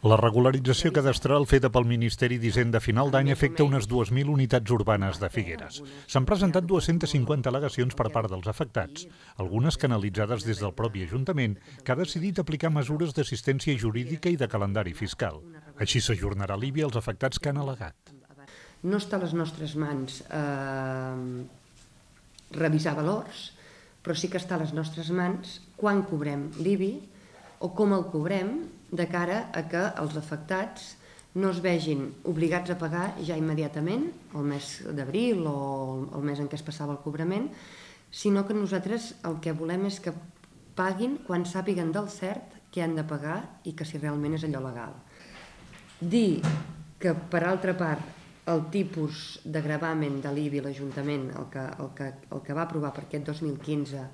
La regularització cadastral feta pel Ministeri d'Hisenda a final d'any afecta unes 2.000 unitats urbanes de Figueres. S'han presentat 250 al·legacions per part dels afectats, algunes canalitzades des del propi Ajuntament, que ha decidit aplicar mesures d'assistència jurídica i de calendari fiscal. Així s'ajornarà l'IBI als afectats que han al·legat. No està a les nostres mans revisar valors, però sí que està a les nostres mans quan cobrem l'IBI o com el cobrem de cara a que els afectats no es vegin obligats a pagar ja immediatament, el mes d'abril o el mes en què es passava el cobrament, sinó que nosaltres el que volem és que paguin quan sàpiguen del cert què han de pagar i que si realment és allò legal. Dir que, per altra part, el tipus de gravamen de l'IBI l'Ajuntament, el que va aprovar per aquest 2015,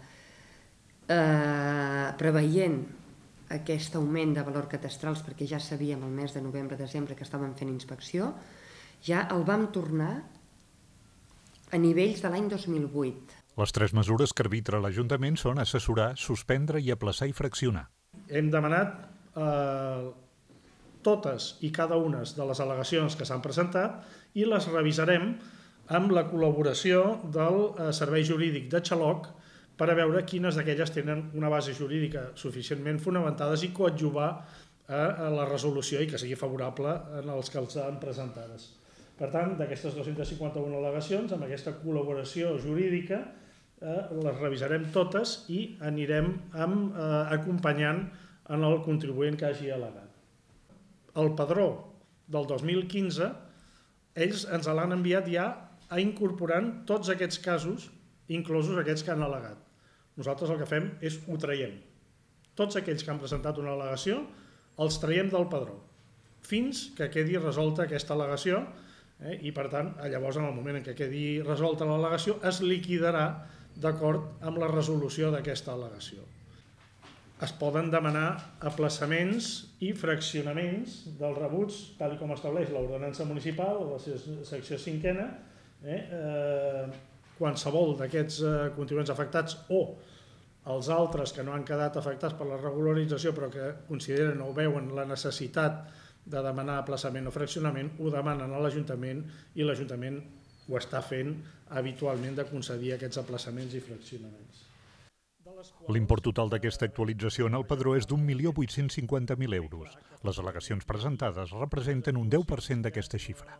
preveient aquest augment de valor catastrals, perquè ja sabíem el mes de novembre-desembre que estàvem fent inspecció, ja el vam tornar a nivells de l'any 2008. Les tres mesures que arbitra l'Ajuntament són assessorar, suspendre i aplaçar i fraccionar. Hem demanat totes i cada una de les al·legacions que s'han presentat i les revisarem amb la col·laboració del Servei Jurídic de Xaloc per a veure quines d'aquelles tenen una base jurídica suficientment fonamentades i coadjuvar a la resolució i que sigui favorable en els que els han presentades. Per tant, d'aquestes 251 al·legacions, amb aquesta col·laboració jurídica, les revisarem totes i anirem acompanyant en el contribuent que hagi al·legat. El padró del 2015, ells ens l'han enviat ja incorporant tots aquests casos, inclosos aquests que han al·legat. Nosaltres el que fem és ho traiem. Tots aquells que han presentat una al·legació els traiem del padró, fins que quedi resolta aquesta al·legació i, per tant, llavors en el moment en què quedi resolta l'al·legació es liquidarà d'acord amb la resolució d'aquesta al·legació. Es poden demanar aplaçaments i fraccionaments dels rebuts, tal com estableix l'ordenança municipal o la secció 5ª, qualsevol d'aquests contribuents afectats o els altres que no han quedat afectats per la regularització però que consideren o veuen la necessitat de demanar aplaçament o fraccionament, ho demanen a l'Ajuntament i l'Ajuntament ho està fent habitualment de concedir aquests aplaçaments i fraccionaments. L'import total d'aquesta actualització en el padró és d'1.850.000 euros. Les al·legacions presentades representen un 10% d'aquesta xifra.